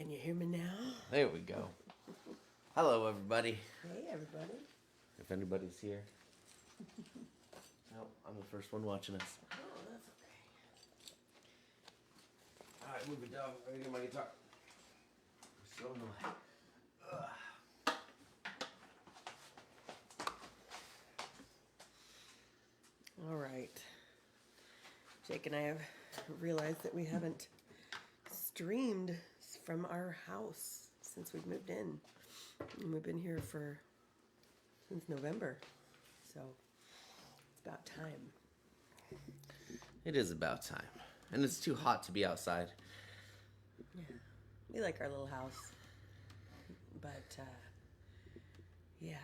Can you hear me now? There we go. Hello, everybody. Hey, everybody. If anybody's here. No, I'm the first one watching us. Oh, that's okay. Alright, move it down. Let me get my guitar. So annoying. All right. Jake and I have realized that we haven't streamed from our house since we've moved in. And we've been here since November. So it's about time. It is about time. And it's too hot to be outside. Yeah. We like our little house. But, yeah.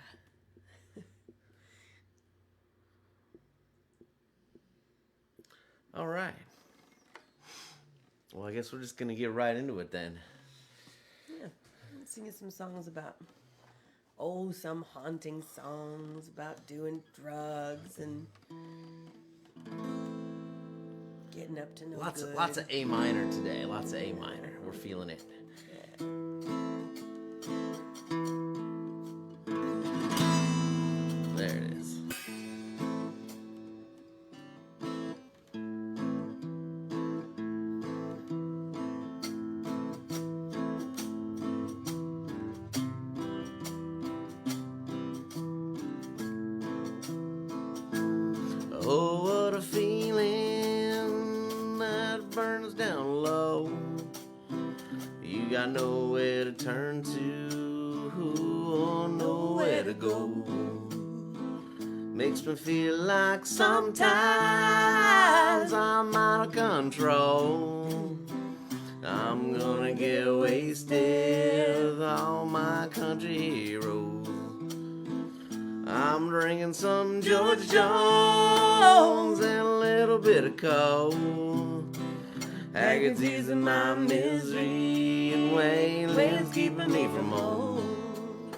All right. Well, I guess we're just going to get right into it then. Yeah. Singing some songs about, some haunting songs about doing drugs and getting up to no good. Lots of A minor today. Lots of A minor. We're feeling it. Yeah. There it is. Oh, what a feeling that burns down low. You got nowhere to turn to or nowhere to go. Makes me feel like sometimes I'm out of control. I'm gonna get wasted with all my country heroes. I'm drinking some George Jones and a little bit of coke. Haggards easing my misery and Waylon's keeping me from home.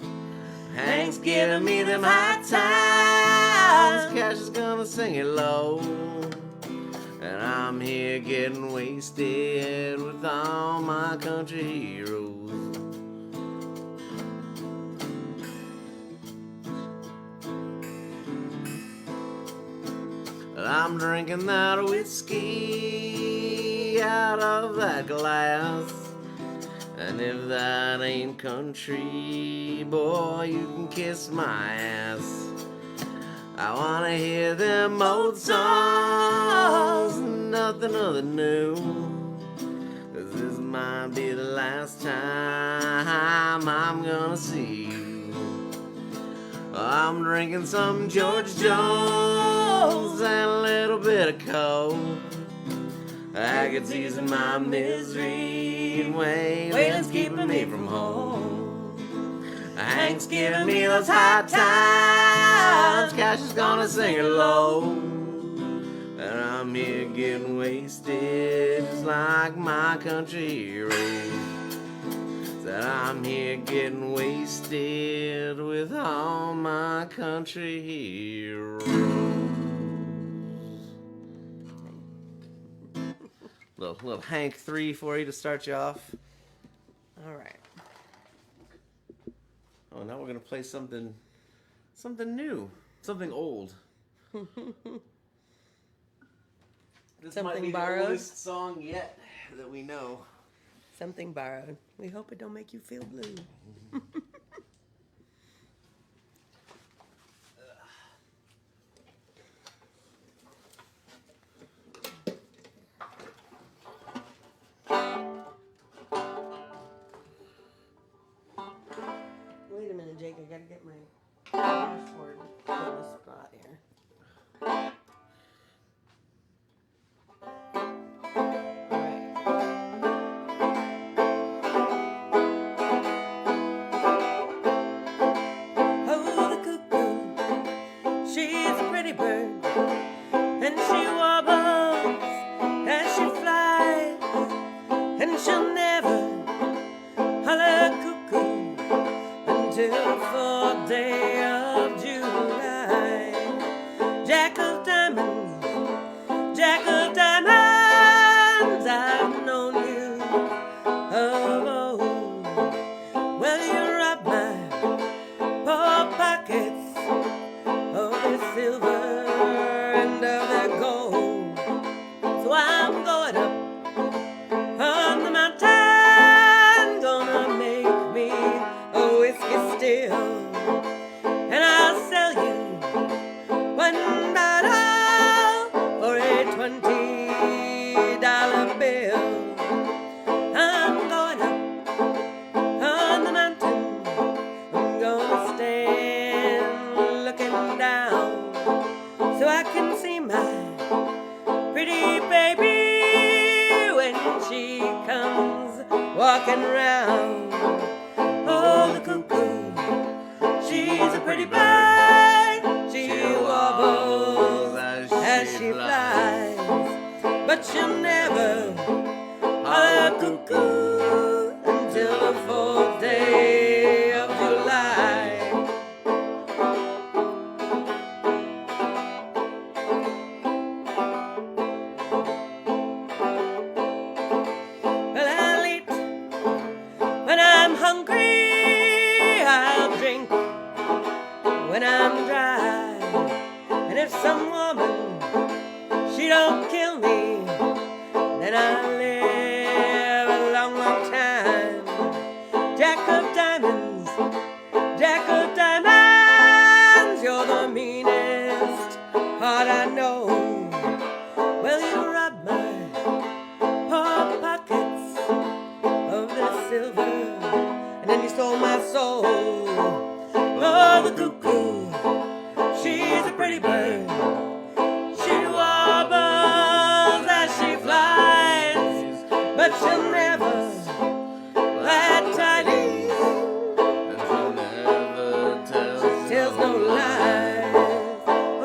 Hank's giving me them high times, Cash is gonna sing it low. And I'm here getting wasted with all my country heroes. I'm drinking that whiskey out of that glass. And if that ain't country, boy, you can kiss my ass. I wanna hear them old songs, nothing other new. 'Cause this might be the last time I'm gonna see you. I'm drinking some George Jones and a little bit of coke. Haggards easing my misery and Waylon's keeping me from home. Hank's giving me those high times, Cash is gonna sing it low. And I'm here getting wasted just like my country heroes. That I'm here getting wasted with all my country heroes. Little Hank 3 for you to start you off. All right. Oh, now we're gonna play something new, something old. This Something might be borrowed? the oldest song yet that we know. Something borrowed. We hope it don't make you feel blue. Wait a minute, Jake. I gotta get my dashboard on the spot here. She'll never holler cuckoo until 4 days. go. So I'm going up on the mountain, gonna make me a whiskey still, and I'll sell you one bottle for a $20 bill. I'm going up on the mountain, I'm gonna stand looking down so I can see my pretty baby when she comes walking round. Oh, the cuckoo, she's a pretty bird. She wobbles as she flies, but she'll never holler cuckoo until the 4th day of July. Well, I'll eat when I'm hungry, I'll drink when I'm dry, and if some woman, she don't kill me, then I'll live a long, long time. Jack of diamonds, you're the meanest heart I know. Well, you robbed my poor pockets of the silver, and then you stole my soul. Oh, the cuckoo, she's a pretty bird. She wobbles as she flies, but she'll never lie tidings, And she never tells tells no lies. Oh,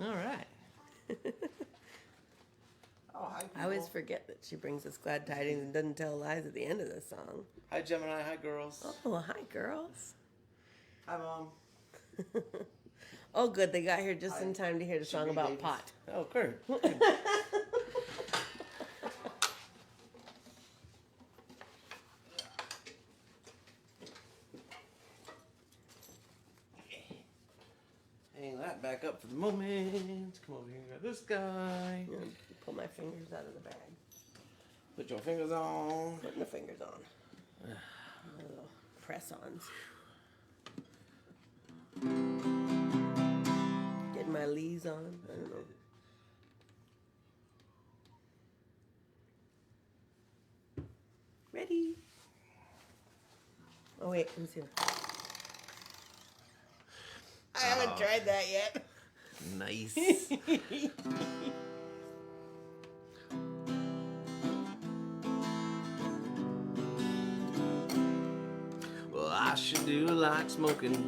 All right. Oh, hi, I always people. forget that she brings us glad tidings and doesn't tell lies at the end of the song. Hi, Gemini. Hi, girls. Oh, hi, girls. Hi, Mom. Oh, good. They got here just in Hi. time to hear the song Jimmy about Davis. pot. Oh, good. Hang that back up for the moment. Come over here and grab this guy. Pull my fingers out of the bag. Put your fingers on. Putting the fingers on. My little press-ons. Getting my lees on. I don't know. Ready. Oh, wait. Who's here? I haven't tried that yet. Nice. Well, I sure do like smoking,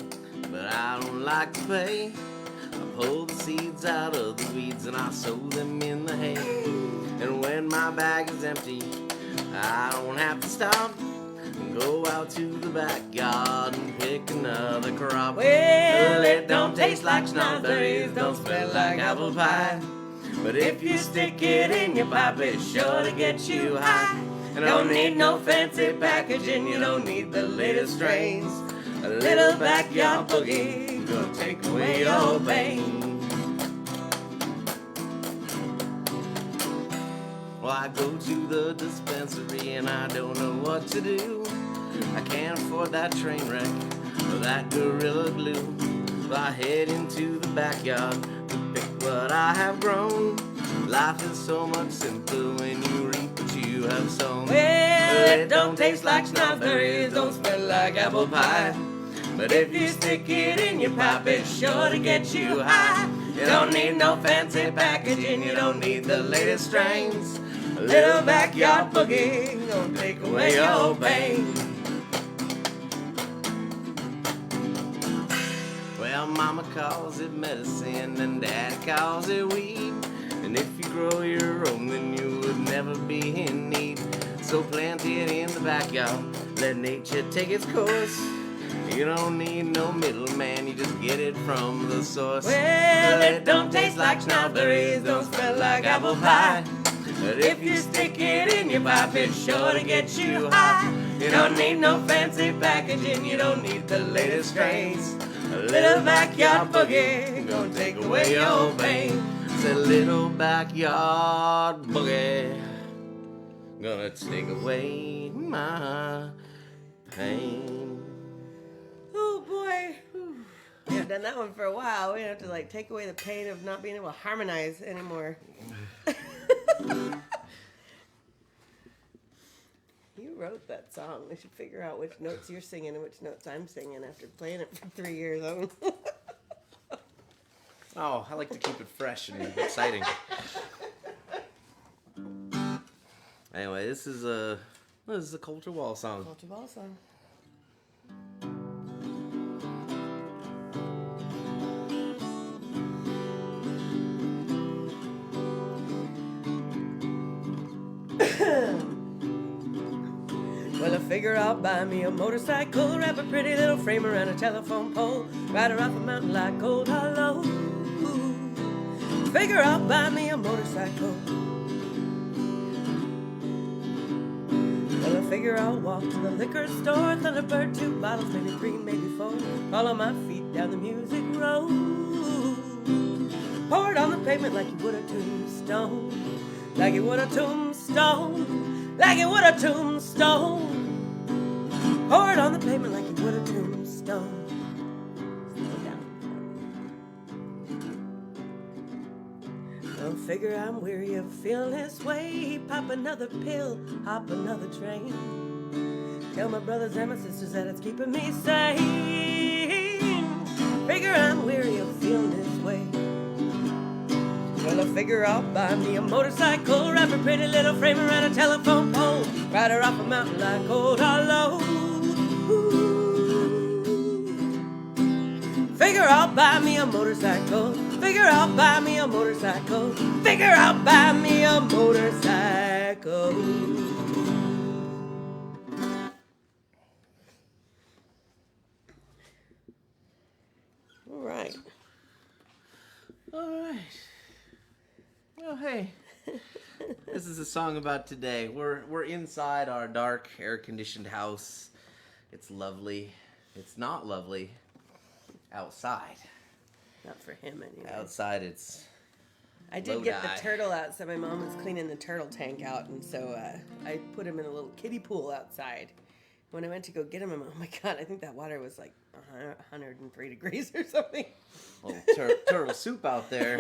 but I don't like to pay. I pull the seeds out of the weeds and I sow them in the hay. And when my bag is empty, I don't have to stop and go out to the backyard and pick another crop. Well, it don't taste like snowberries, don't smell like apple pie. But if you stick it in your pipe, it's sure to get you high. You don't need no fancy packaging, you don't need the latest strains. A little backyard boogie gonna take away your pain. Well, I go to the dispensary and I don't know what to do. I can't afford that train wreck or that Gorilla Glue. So I head into the backyard to pick what I have grown. Life is so much simpler when you reap what you have sown. Well, it don't taste like snowberries, don't smell like apple pie. But if you stick it in your pipe, it's sure to get you high. You don't need no fancy packaging, you don't need the latest strains. A little backyard boogie gonna take away your pain. Well, mama calls it medicine and daddy calls it weed. And if you grow your own, then you would never be in need. So plant it in the backyard, let nature take its course. You don't need no middleman, you just get it from the source. Well, it don't taste like strawberries, don't smell like apple pie. But if you stick it in your pipe, it's sure to get you high. You don't need no fancy packaging, you don't need the latest strains. A little backyard boogie gonna take away your pain. It's a little backyard boogie gonna take away my pain. Oh boy. We haven't done that one for a while. We have to like take away the pain of not being able to harmonize anymore. You wrote that song. We should figure out which notes you're singing and which notes I'm singing after playing it for 3 years. Oh, I like to keep it fresh and exciting. Anyway, this is a Culture Wall song. Culture Ball song. Well, I figure I'll buy me a motorcycle, wrap a pretty little frame around a telephone pole, ride her off a mountain like Old Hollow. Figure I'll buy me a motorcycle. Well, I figure I'll walk to the liquor store, Thunderbird, 2 bottles, maybe 3, maybe 4, follow my feet down the music road, pour it on the pavement like you would a tombstone, like you would a tombstone, like you would a tombstone. Pour it on the pavement like you would a tombstone. Slow down. Don't figure I'm weary of feeling this way. Pop another pill, hop another train. Tell my brothers and my sisters that it's keeping me sane. Figure I'm weary of feeling this way. Well, I figure I'll buy me a motorcycle, wrap a pretty little frame around a telephone pole, ride her off a mountain like Old Hollow. Figure I'll buy me a motorcycle, figure I'll buy me a motorcycle, figure I'll buy me a motorcycle. All right. All right. Well, hey, this is a song about today. We're inside our dark, air-conditioned house. It's lovely. It's not lovely outside. Not for him anyway. Outside, it's I did get the Lodi. turtle outside. My mom was cleaning the turtle tank out, and so I put him in a little kiddie pool outside. When I went to go get him, I'm, oh my God, I think that water was like 103 degrees or something. little turtle soup out there.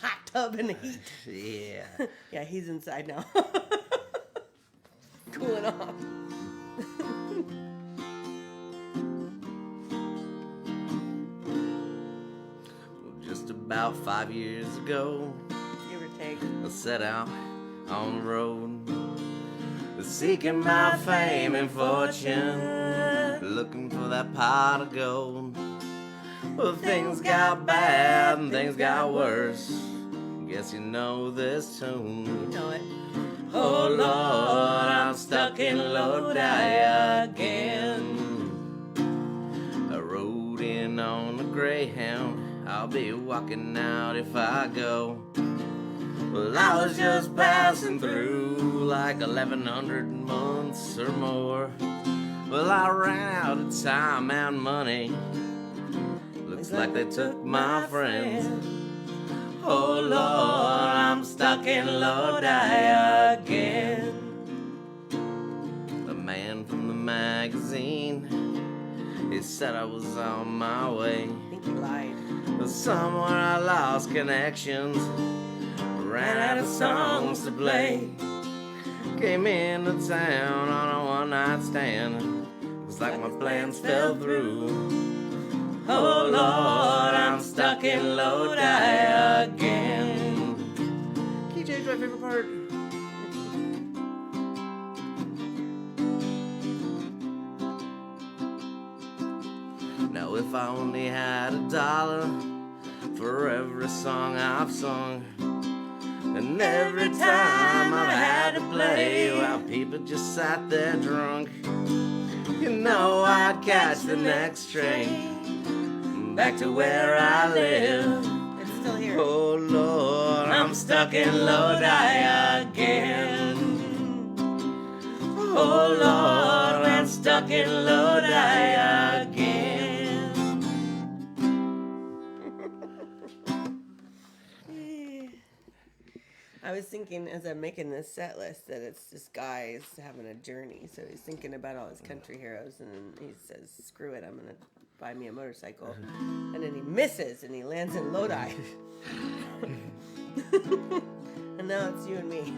Hot tub in the heat. Yeah. Yeah, he's inside now. Cooling off. Just about 5 years ago, Give or take. I set out on the road, seeking my fame and fortune, looking for that pot of gold. Well, things got bad and things got worse. Guess you know this tune. You know it. Oh Lord, I'm stuck in Lodi again. I rode in on a Greyhound. I'll be walking out if I go. Well, I was just passing through like 1,100 months or more. Well, I ran out of time and money. Looks like they took my friends. Oh Lord, I'm stuck in Lodi again. The man from the magazine, he said I was on my way. I think he lied. But somewhere I lost connections, ran out of songs to play. Came into town on a one-night stand. It's like my plans fell through. Oh Lord, I'm stuck in Lodi again. Can you change my favorite part? Now if I only had $1 for every song I've sung, And every time I've had to play while people just sat there drunk, you know I'd catch the next train back to where I live. It's still here. Oh Lord, I'm stuck in Lodi again. Oh Lord, I'm stuck in Lodi again. I was thinking as I'm making this set list that it's just guys having a journey. So he's thinking about all his country heroes, and then he says, "Screw it, I'm gonna buy me a motorcycle." And then he misses, and he lands in Lodi. And now it's you and me.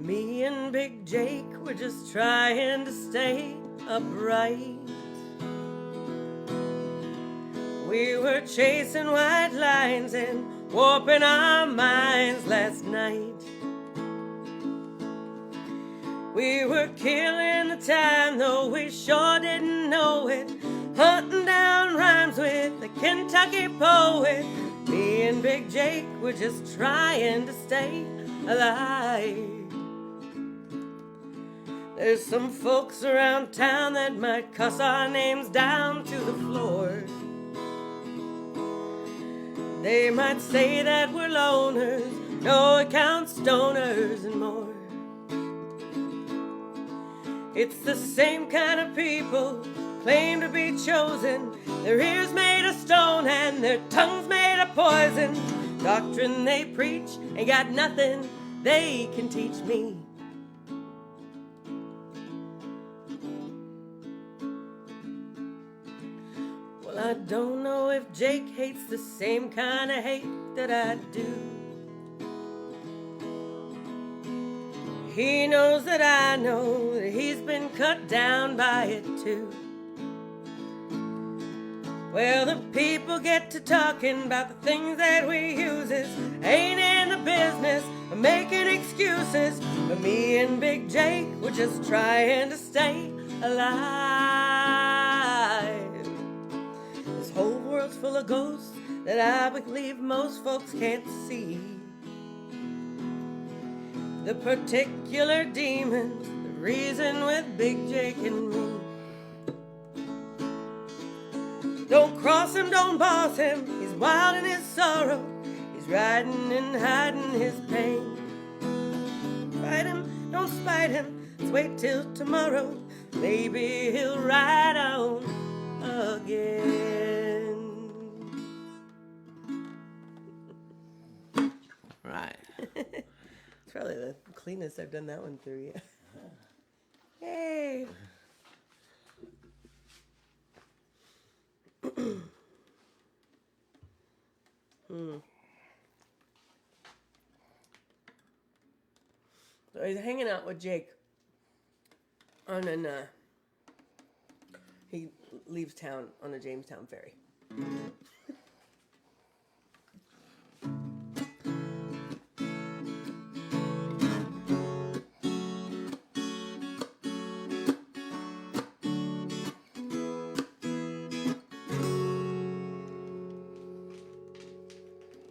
Me and Big Jake were just trying to stay upright. We were chasing white lines and warping our minds last night. We were killing the time, though we sure didn't know it. Hunting down rhymes with the Kentucky poet. Me and Big Jake were just trying to stay alive. There's some folks around town that might cuss our names down to the floor. They might say that we're loners, no account stoners and more. It's the same kind of people claim to be chosen. Their ears made of stone and their tongues made of poison. Doctrine they preach ain't got nothing they can teach me. Well, I don't know if Jake hates the same kind of hate that I do. He knows that I know that he's been cut down by it too. Well, the people get to talking about the things that we uses. Ain't in the business of making excuses. But me and Big Jake, we're just trying to stay alive. This whole world's full of ghosts that I believe most folks can't see. The particular demons, the reason with Big Jake and me. Don't cross him, don't boss him, he's wild in his sorrow. He's riding and hiding his pain. Fight him, don't spite him, let's wait till tomorrow. Maybe he'll ride on again. Right. It's probably the cleanest I've done that one through yet. Yay! So he's hanging out with Jake on an he leaves town on a Jamestown ferry.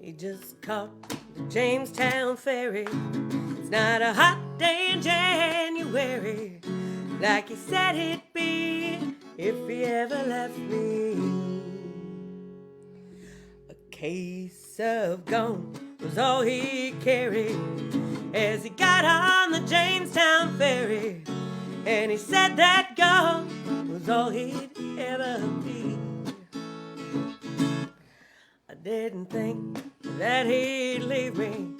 He just caught the Jamestown ferry. It's not a hot day in January, like he said it'd be if he ever left me. A case of gum was all he carried as he got on the Jamestown ferry, and he said that gum was all he'd ever be. I didn't think that he'd leave me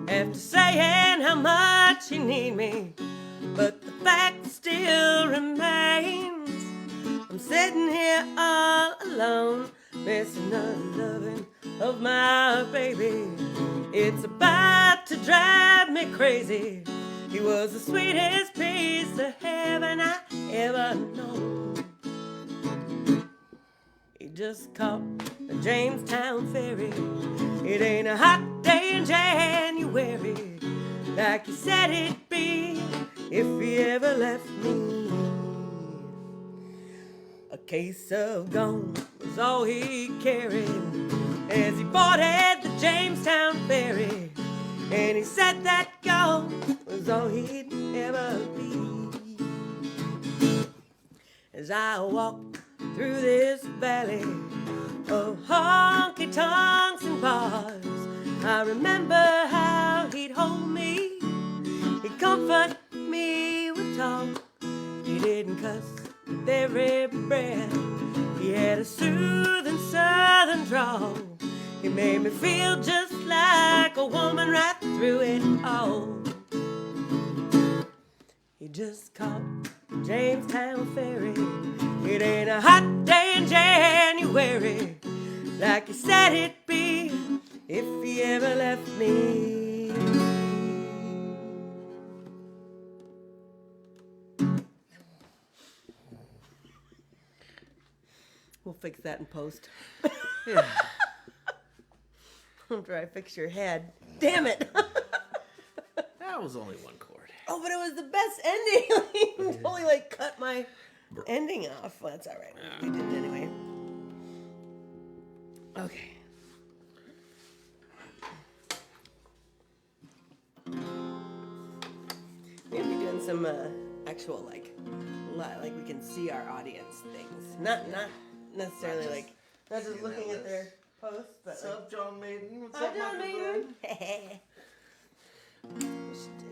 after saying how much he need me, but the fact still remains, I'm sitting here all alone, missing the loving of my baby. It's about to drive me crazy. He was the sweetest piece of heaven I ever known. He just caught the Jamestown ferry. It ain't a hot day in January, like you said it'd be if he ever left me. A case of gum was all he carried as he boarded the Jamestown ferry. And he said that gum was all he'd ever be. As I walk through this valley of honky-tonks and bars, I remember how he'd hold me, he'd comfort me with talk. He didn't cuss with every breath, he had a soothing southern drawl. He made me feel just like a woman right through it all. He just caught the Jamestown ferry. It ain't a hot day in January, like he said it'd be if he ever left me. We'll fix that in post. Yeah. After I fix your head. Damn it! That was only one chord. Oh, but it was the best ending. You totally like cut my ending off. Well, that's all right. You did it anyway. Okay. We're gonna be doing some actual like we can see our audience things. Not necessarily like not just looking at their posts, but What's like, up, John Maiden? What's hi, up, John Michael Maiden. Glenn?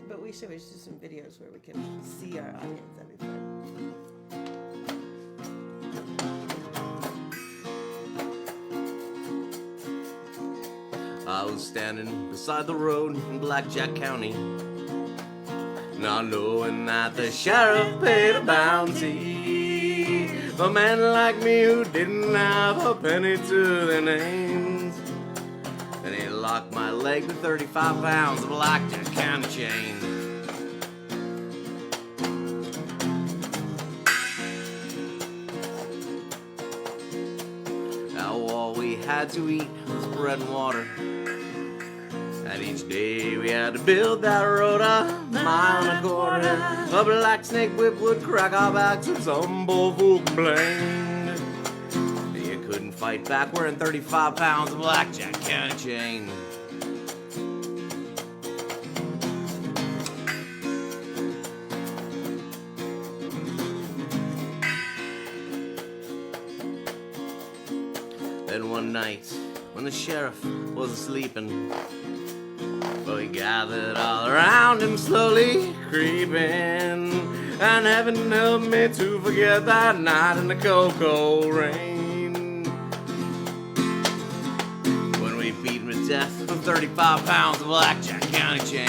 But we should do some videos where we can see our audience. That'd be fun. I was standing beside the road in Blackjack County, not knowing that the sheriff paid a bounty for men like me who didn't have a penny to their names. And he locked my leg with 35 pounds of Blackjack County chain. Now all we had to eat was bread and water, and each day we had to build that road a mile and a quarter. A black snake whip would crack our backs and some poor fool complained. You couldn't fight back wearing 35 pounds of Blackjack County chain. Then one night, when the sheriff was asleepin', well, we gathered all around him, slowly creeping, and heaven help me to forget that night in the cold, cold rain, when we beat him to death with 35 pounds of Blackjack County chain.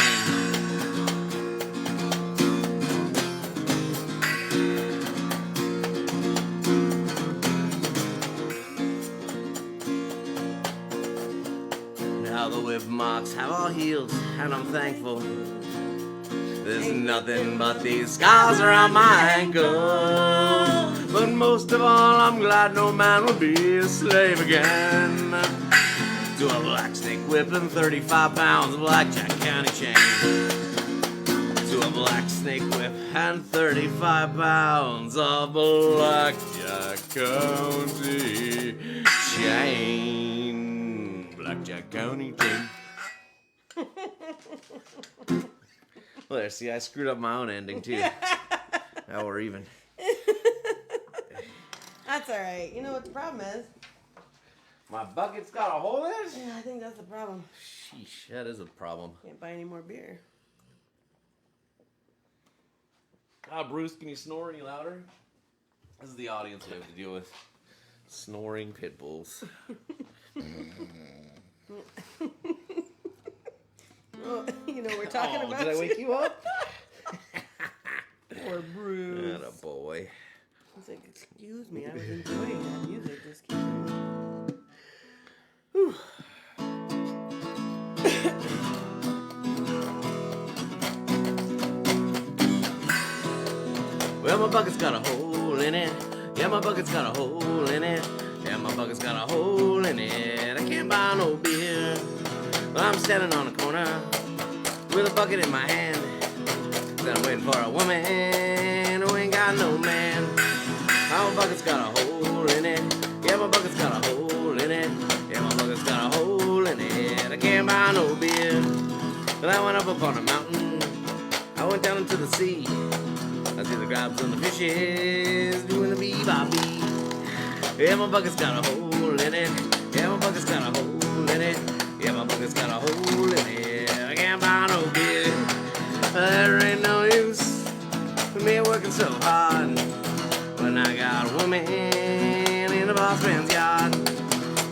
Now the whip marks have all healed, and I'm thankful. There's nothing but these scars around my ankle. But most of all, I'm glad no man will be a slave again to a black snake whip and 35 pounds of Blackjack County chain. To a black snake whip and 35 pounds of Blackjack County chain. Blackjack County chain. Well, there, see, I screwed up my own ending, too. Now we're even. That's all right. You know what the problem is? My bucket's got a hole in it? Yeah, I think that's the problem. Sheesh, that is a problem. Can't buy any more beer. Bruce, can you snore any louder? This is the audience we have to deal with. Snoring pit bulls. Well, you know, we're talking about Did I wake you up? Poor Bruce. Atta boy. He's like, excuse me, I was enjoying that music. Just keep going. Well, my bucket's got a hole in it. Yeah, my bucket's got a hole in it. Yeah, my bucket's got a hole in it. I can't buy no beer. Well, I'm standing on a corner with a bucket in my hand. Said I'm waiting for a woman who ain't got no man. My bucket's got a hole in it. Yeah, my bucket's got a hole in it. Yeah, my bucket's got a hole in it. I can't buy no beer. But I went up upon a mountain. I went down into the sea. I see the crabs and the fishes doing the bee-bop-bee. Yeah, my bucket's got a hole in it. Yeah, my bucket's got a hole in it. Yeah, my bucket's got a hole in it. I can't buy no beer. There ain't no use for me working so hard when I got a woman in the boss man's yard.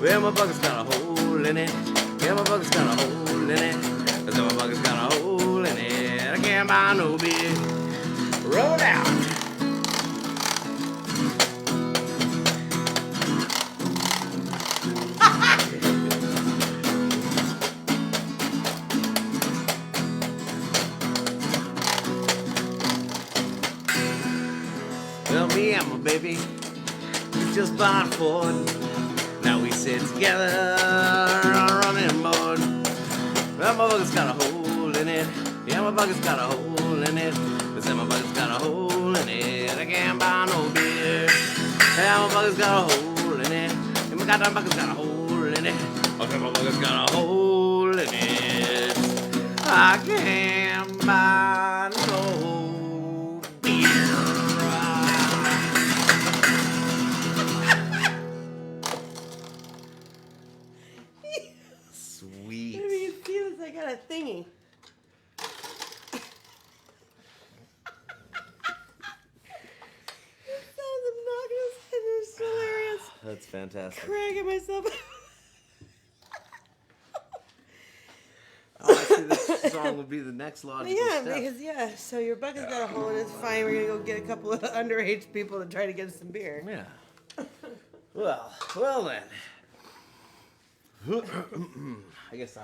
Well, my bucket's got a hole in it. Yeah, my bucket's got a hole in it. So my bucket's got a hole in it. I can't buy no beer. Roll out. Well, me and my baby, we just bought a Ford. Now we sit together on a running board. Well, my bucket's got a hole in it. Yeah, my bucket's got a hole in it. I said my bucket's got a hole in it. I can't buy no beer. Yeah, my bucket's got a hole in it. Yeah, my goddamn bucket's got a hole in it. Okay, my bucket's got a hole in it. I can't buy no beer. Sweet. Maybe you see this, I got a thingy. It sounds obnoxious and it's hilarious. That's fantastic. Cracking myself. Honestly, this song would be the next logical Yeah, step. because so your bucket's got a hole and it's fine. We're gonna go get a couple of underage people to try to get us some beer. Yeah. Well then. I guess to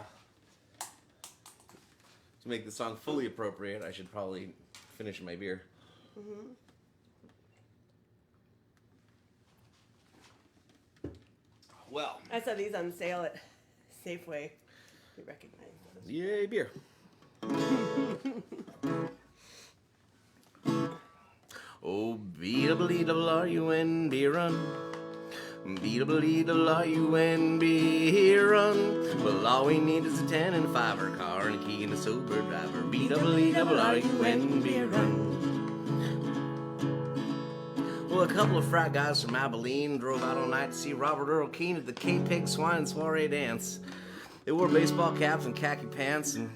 make the song fully appropriate, I should probably finish my beer. Well, I saw these on sale at Safeway. You recognize those? yay, beer. Oh, B-double-E-double-R-U-N, beer run. B-double-E-double-R-U-N-B, run. Well, all we need is a 10 and a 5-er car and a key and a sober driver. B-double-E-double-R-U-N-B, run. Well, a couple of frat guys from Abilene drove out all night to see Robert Earl Keen at the K-Pig Swine Soiree dance. They wore baseball caps and khaki pants, and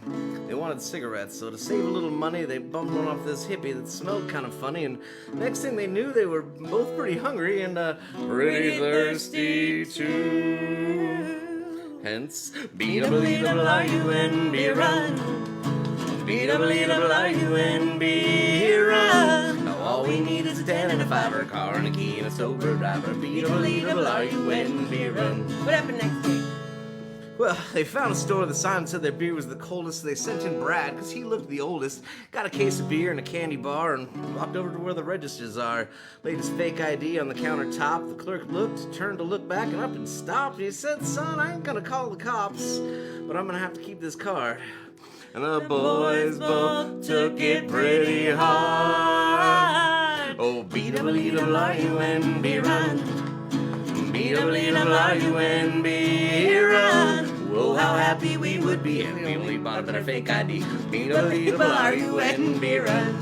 they wanted cigarettes. So to save a little money, they bumped one off this hippie that smelled kind of funny. And next thing they knew, they were both pretty hungry and pretty thirsty too. Hence, B-double-E-double-R-U-N-B, run. B-double-E-double-R-U-N-B, run. Now all we need is a 10 and a 5-er car and a key and a sober driver. B-double-E-double-R-U-N-B, run. What happened next week? Well, they found a store. The sign said their beer was the coldest, so they sent in Brad, because he looked the oldest, got a case of beer and a candy bar, and walked over to where the registers are. Laid his fake ID on the countertop. The clerk looked, turned to look back, and up and stopped. He said, "Son, I ain't gonna call the cops, but I'm gonna have to keep this card." And the boys both took it pretty hard. Oh, B-double-E-double-R-U-N-B, run. B-double-E-double-R-U-N-B, run. Whoa, how happy we would be if we only bought a better fake ID. B-double-E-double-R-U-N-B, run.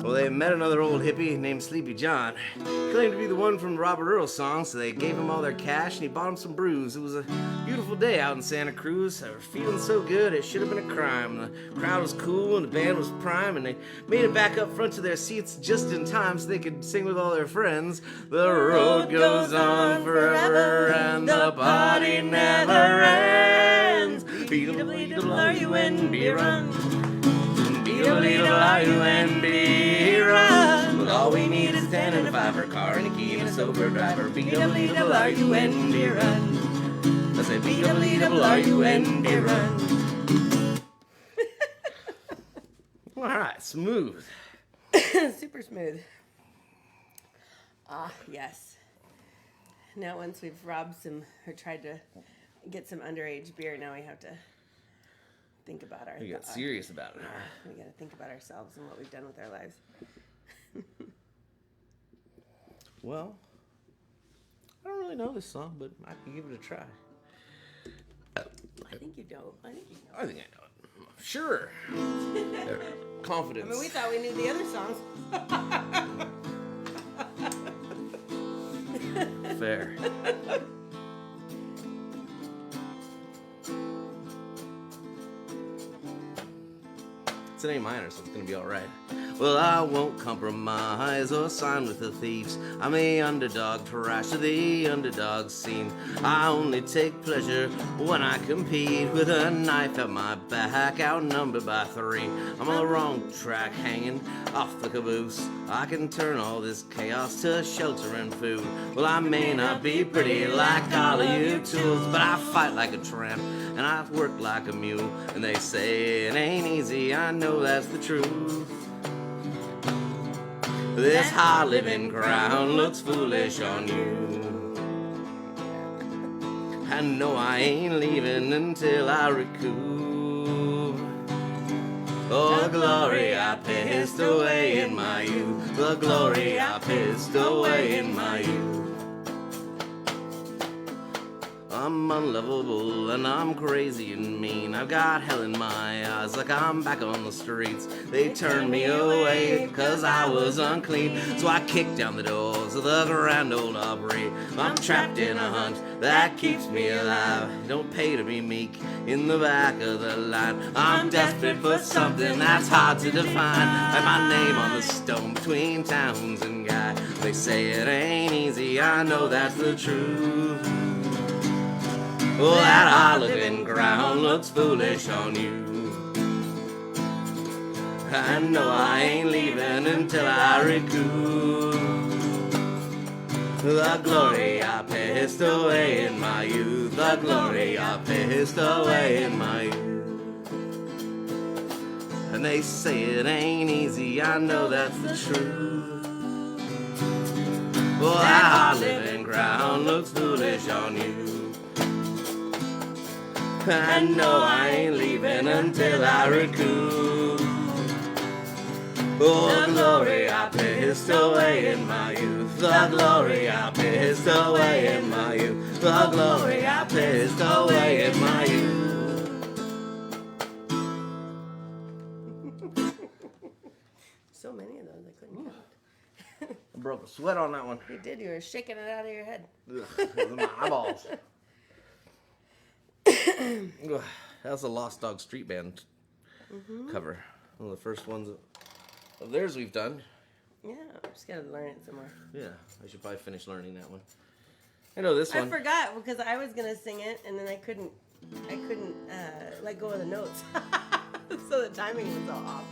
Well, they met another old hippie named Sleepy John. He claimed to be the one from Robert Earl's song, so they gave him all their cash and he bought him some brews. It was a beautiful day out in Santa Cruz. They were feeling so good, it should have been a crime. The crowd was cool and the band was prime, and they made it back up front to their seats just in time so they could sing with all their friends. The road goes on forever and the party never ends. B-double-E-double-R-U-N-B, run. B-double-E-double-R-U-N-B, run. Well, all we need is a 10 and a 5-er car and a key and a sober driver. B-double-E-double-R-U-N-B, run. I said B-double-E-double-R-U-N-B, run. All right, smooth. Super smooth. Ah, yes. Now once we've robbed some, or tried to get some underage beer, now we have to think about our. We got serious about it. We got to think about ourselves and what we've done with our lives. Well, I don't really know this song, but I can give it a try. I think you don't. I think you know. I think I know it. Sure. Confidence. I mean, we thought we knew the other songs. Fair. It's an A minor, so it's gonna be alright. Well, I won't compromise or sign with the thieves. I'm a underdog, trash of the underdog scene. I only take pleasure when I compete with a knife at my back, outnumbered by 3. I'm on the wrong track, hanging off the caboose. I can turn all this chaos to shelter and food. Well, I may not be pretty like all of you tools, but I fight like a tramp and I work like a mule. And they say it ain't easy, I know that's the truth. This high living crown looks foolish on you. I know I ain't leaving until I recoup. Oh, the glory I pissed away in my youth. The glory I pissed away in my youth. I'm unlovable and I'm crazy and mean. I've got hell in my eyes like I'm back on the streets. They turned me away because I was unclean. So I kicked down the doors of the Grand Ole Opry. I'm trapped in a hunt that keeps me alive. Don't pay to be meek in the back of the line. I'm desperate for something that's hard to define. Like my name on the stone between Towns and Guy. They say it ain't easy, I know that's the truth. Well, that high-living ground looks foolish on you. I know I ain't leaving until I recoup. The glory I pissed away in my youth. The glory I pissed away in my youth. And they say it ain't easy, I know that's the truth. Well, that high-living ground looks foolish on you. I know I ain't leaving until I recoup. Oh, the glory I pissed away in my youth. The glory I pissed away in my youth. The glory I pissed away in my youth. So many of those I couldn't count. I broke a sweat on that one. You did. You were shaking it out of your head. Ugh, those are my eyeballs. That was a Lost Dog Street Band cover. One of the first ones of theirs we've done. Yeah, I'm just gotta learn it some more. Yeah, I should probably finish learning that one. I know this one. I forgot because I was gonna sing it and then I couldn't let go of the notes, so the timing was all off.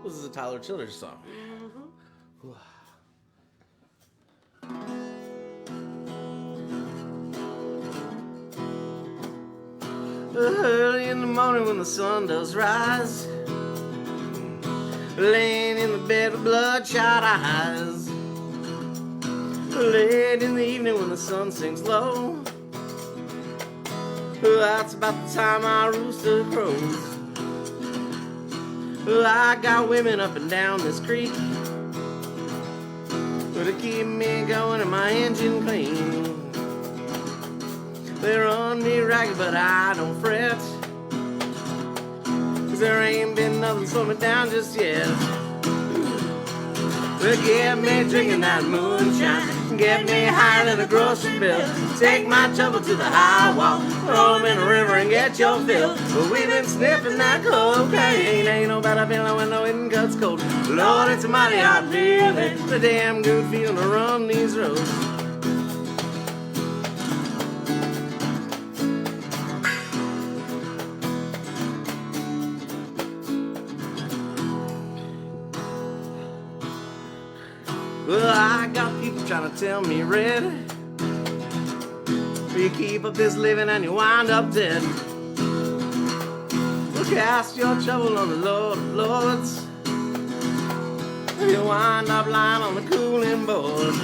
This is a Tyler Childers song. Early in the morning when the sun does rise, laying in the bed with bloodshot eyes. Late in the evening when the sun sinks low, that's about the time our rooster crows. I got women up and down this creek to keep me going and my engine clean. They run me ragged, but I don't fret, 'cause there ain't been nothing slow me down just yet. They get me drinking that moonshine, get me higher than a grocery bill. Take my trouble to the high wall, throw 'em in the river and get your fill. But we've been sniffing that cocaine, ain't no better feeling when the wind cuts cold. Lord, it's a mighty hard feeling, it's a damn good feeling to run these roads. Well, I got people trying to tell me red, you keep up this living and you wind up dead. Well, cast your trouble on the Lord of Lords, you wind up lying on the cooling board.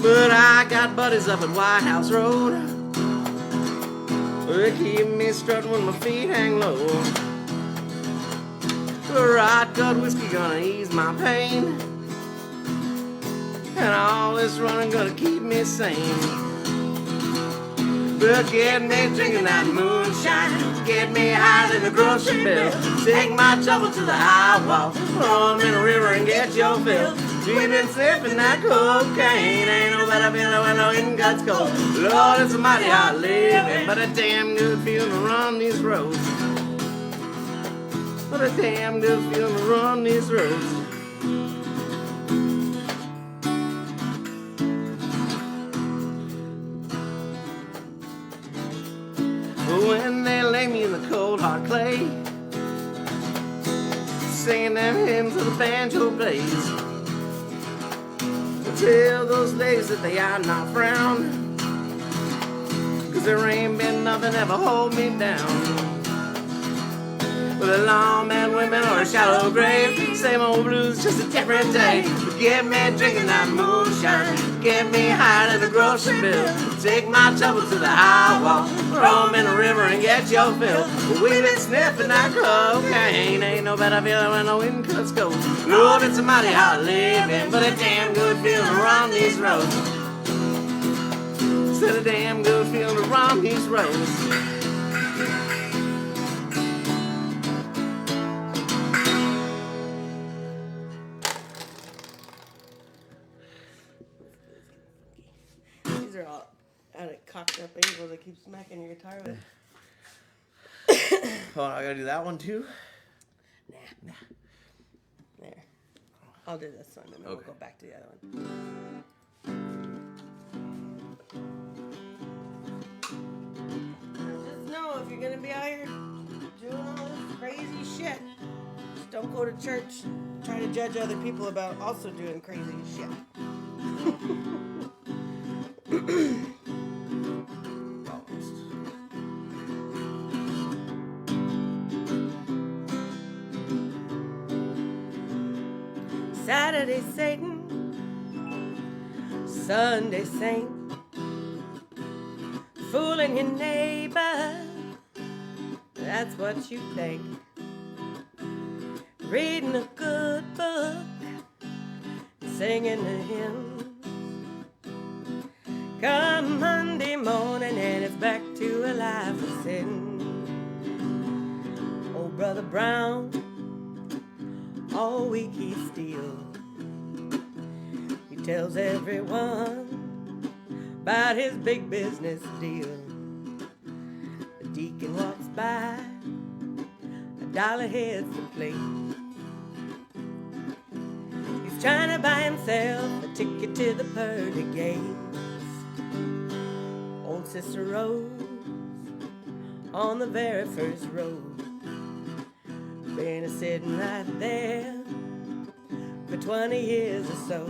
But I got buddies up at White House Road. They keep me strutting when my feet hang low. Right cut whiskey gonna ease my pain, and all this running gonna keep me sane. But get me drinking that moonshine, get me higher than a grocery bill. Take my trouble to the high wall, throw 'em in a river and get your fill. We've been sniffing that cocaine, ain't no better feeling when the wind cuts cold. Lord, it's a mighty hard living, but a damn good feeling to run these roads. But a damn good feeling to run these roads. When they lay me in the cold hard clay, singing them hymns of the banjo plays, tell those ladies that they are not frown, 'cause there ain't been nothing ever hold me down. With a long man, women, or a shallow grave, same old blues, just a different day. But get me drinking that moonshine, get me higher than a grocery bill. Take my trouble to the high wall, throw 'em in a river and get your fill. But we've been sniffing that cocaine, ain't no better feeling when the wind cuts cold. Lord, it's a mighty hard living, but a damn good feeling to run these roads. It's a damn good feeling to run these roads. These are all out of cocked up angles. I keep smacking your guitar with. Oh, I gotta do that one too? Nah. There. I'll do this one and then we'll go back to the other one. Just know if you're gonna be out here doing all this crazy shit, just don't go to church trying to judge other people about also doing crazy shit. Saturday Satan, Sunday Saint, fooling your neighbor, that's what you think. Reading a good book, singing a hymn. Come Monday morning and it's back to a life of sin. Oh, Brother Brown, all week he steals. He tells everyone about his big business deal. The deacon walks by, $1 heads the plate. He's trying to buy himself a ticket to the pearly gates. Old Sister Rose on the very first row, been a-sitting right there for 20 years or so.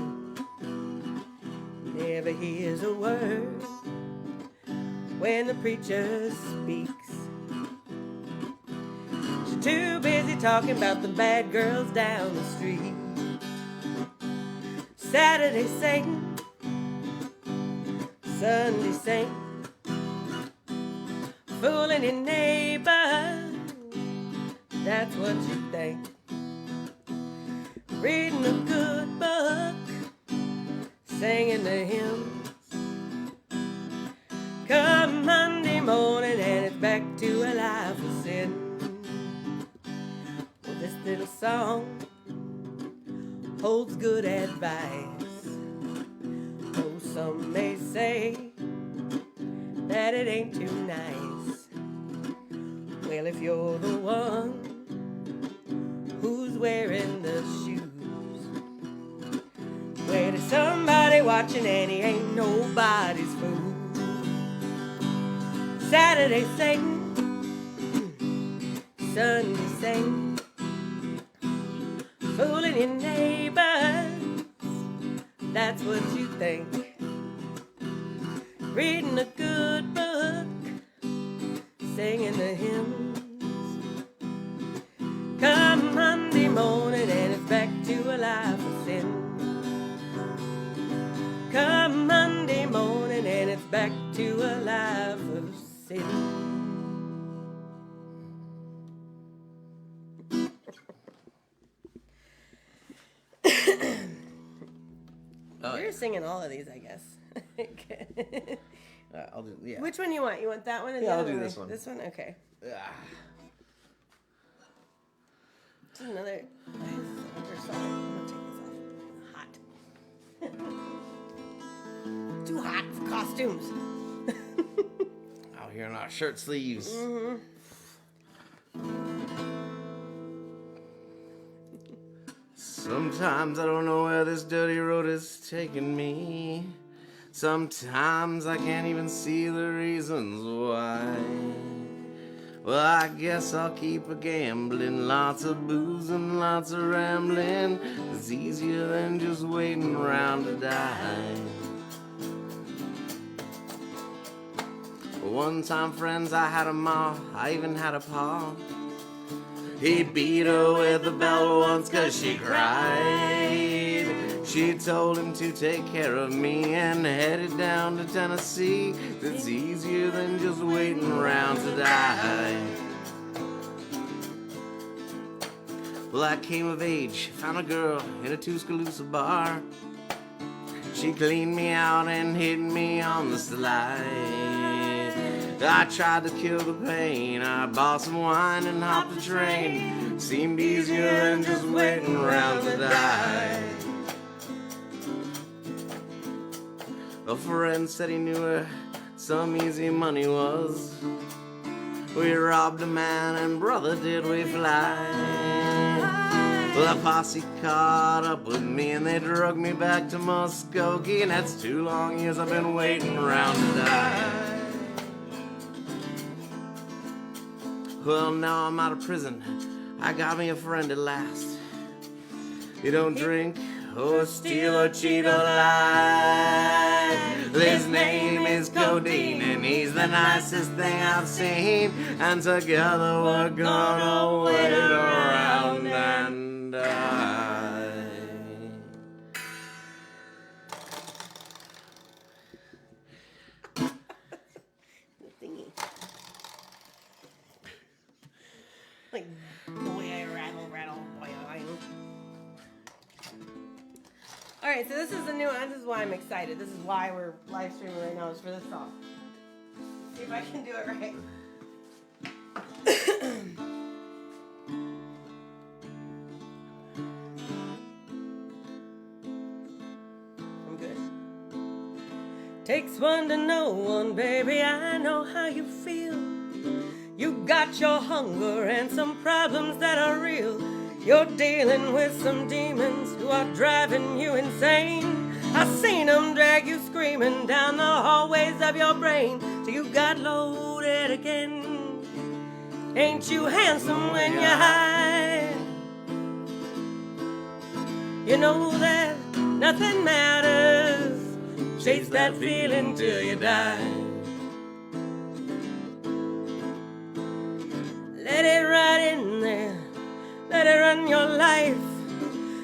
Never hears a word when the preacher speaks. She's too busy talking about the bad girls down the street. Saturday Satan, Sunday Saint, fooling your neighbor, that's what you think. Reading a good book, singing the hymns. Come Monday morning and it's back to a life of sin. Well, this little song holds good advice. Oh, some may say that it ain't too nice. Well, if you're the one who's wearing the shoes, well, there's somebody watching and he ain't nobody's fool. Saturday Satan, Sunday Saint, fooling your neighbors, that's what you think. Reading a good book, singing the hymns. Come Monday morning and it's back to a life of sin. Come Monday Oh, You're yeah. singing all of these, I guess. I'll do, yeah. Which one you want? You want that one? Or the Yeah, I'll other do this one. This one? Okay. Ah. This is another song. I'm gonna take this off. Hot. Too hot for costumes. Out here in our shirt sleeves. Mm-hmm. Sometimes I don't know where this dirty road is taking me. Sometimes I can't even see the reasons why. Well, I guess I'll keep a gambling. Lots of booze and lots of rambling. It's easier than just waiting around to die. One time, friends, I had a ma, I even had a pa. He beat her with the bell once 'cause she cried. She told him to take care of me and headed down to Tennessee. It's easier than just waiting around to die. Well, I came of age, found a girl in a Tuscaloosa bar. She cleaned me out and hit me on the slide. I tried to kill the pain. I bought some wine and hopped the train. Seemed easier than just waiting around to die. A friend said he knew where some easy money was. We robbed a man and brother did we fly. Well, the posse caught up with me and they drug me back to Muskogee. And that's 2 long years I've been waiting around to die. Well, now I'm out of prison. I got me a friend at last. He don't drink or steal or cheat or lie. His name is Codeine and he's the nicest thing I've seen. And together we're gonna wait around and die. Thingy. Like the way I rattle, boy. Alright, so this is the new one. This is why I'm excited. This is why we're live streaming right now, is for this song. See if I can do it right. I'm good. Takes one to know one, baby. I know how you feel. You got your hunger and some problems that are real. You're dealing with some demons who are driving you insane. I seen them drag you screaming down the hallways of your brain till you got loaded again. Ain't you handsome when you're high? You know that nothing matters. Chase that feeling till you die. Let it ride in there. Let it run your life.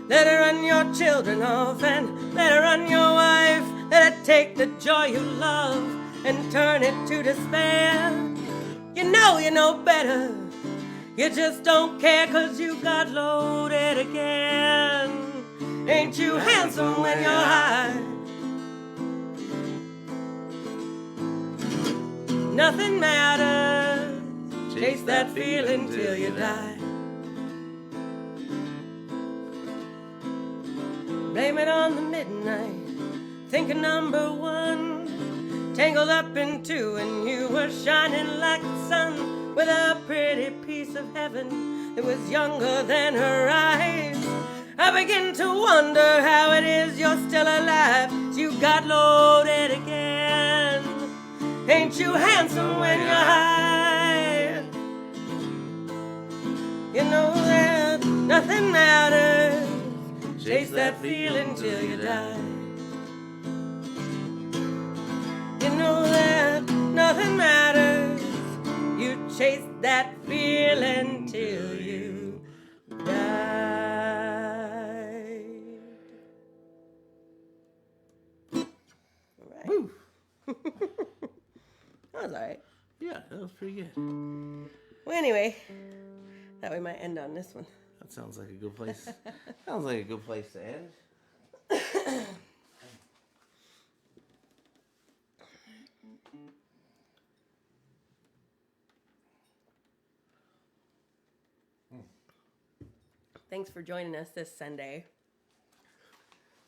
Let it run your children off and let it run your wife. Let it take the joy you love and turn it to despair. You know better. You just don't care 'cause you got loaded again. Ain't you handsome when you're high? Nothing matters. Chase that feeling till you die. Blame it on the midnight, thinking number one. Tangled up in two and you were shining like the sun. With a pretty piece of heaven that was younger than her eyes. I begin to wonder how it is you're still alive. So you got loaded again. Ain't you handsome when you're high? You know that nothing matters. Chase that feeling till you die. You know that nothing matters. You chase that feeling till you die. All right. Woo. That was all right. Yeah, that was pretty good. Well, anyway, thought we might end on this one. That sounds like a good place. Sounds like a good place to end. Thanks for joining us this Sunday.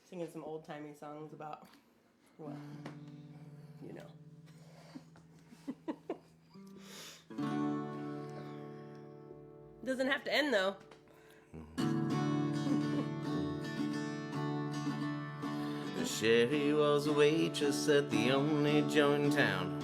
Singing some old-timey songs about, well, you know. Doesn't have to end, though. Sherry was a waitress at the only joint in town.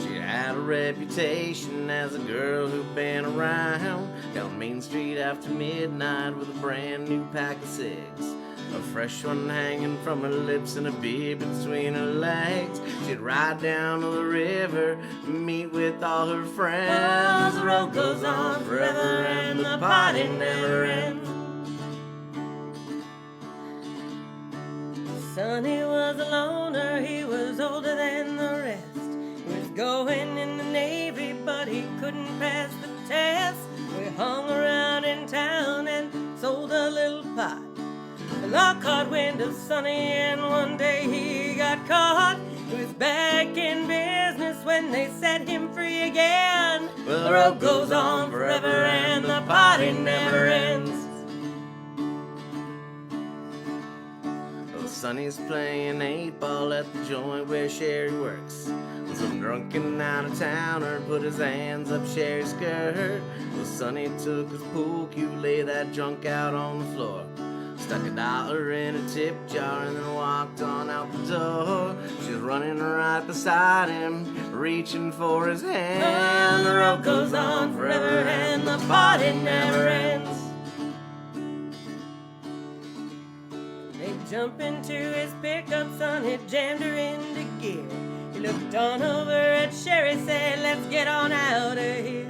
She had a reputation as a girl who'd been around down Main Street after midnight with a brand new pack of cigs, a fresh one hanging from her lips and a beer between her legs. She'd ride down to the river, meet with all her friends. The road goes on forever and the party never ends. Sonny was a loner, he was older than the rest. He was going in the Navy, but he couldn't pass the test. We hung around in town and sold a little pot. The law caught wind of Sonny, and one day he got caught. He was back in business when they set him free again. Well, the road goes on forever and the party never ends. Sonny's playing 8-ball at the joint where Sherry works. When some drunken out-of-towner put his hands up Sherry's skirt. Well, Sonny took his pool cue, lay that drunk out on the floor, stuck $1 in a tip jar and then walked on out the door. She's running right beside him, reaching for his hand. The road goes on forever and the party never ends. Jump into his pickup, Sonny jammed her into gear. He looked on over at Sherry, said, let's get on out of here.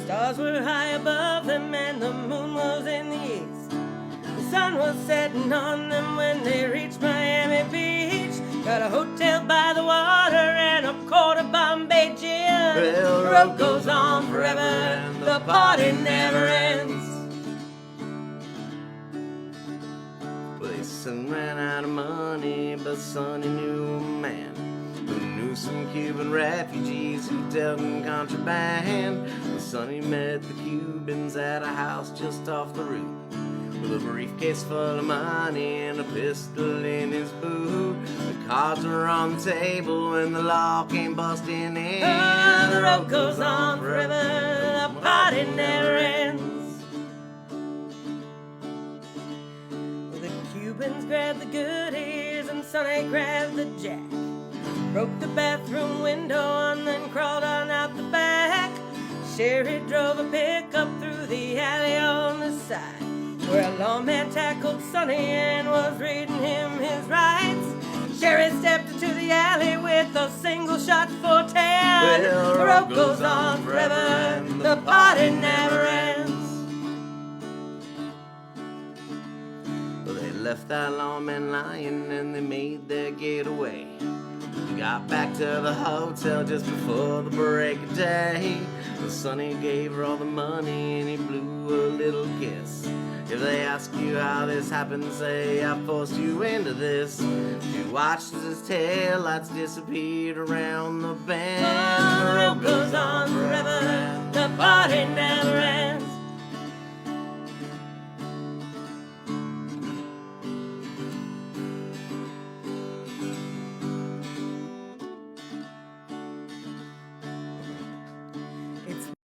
Stars were high above them and the moon was in the east. The sun was setting on them when they reached Miami Beach. Got a hotel by the water and a quart of Bombay gin. Well, the road goes on forever and the party never ends. Soon ran out of money, but Sonny knew a man who knew some Cuban refugees who dealt in contraband. Well, Sonny met the Cubans at a house just off the route, with a briefcase full of money and a pistol in his boot. The cards were on the table when the law came busting in. Oh, the road goes on forever, the party never ends. Cubans grabbed the goodies and Sonny grabbed the jack. Broke the bathroom window and then crawled on out the back. Sherry drove a pickup through the alley on the side, where a lawman tackled Sonny and was reading him his rights. Sherry stepped into the alley with a single shot for 10. Well, the road goes on forever and the party never ends. Left that lawman lying and they made their getaway. We got back to the hotel just before the break of day. The Sonny gave her all the money and he blew a little kiss. If they ask you how this happened, say I forced you into this. She watched as his taillights disappeared around the bend. Oh, the road goes on forever, the party never ends.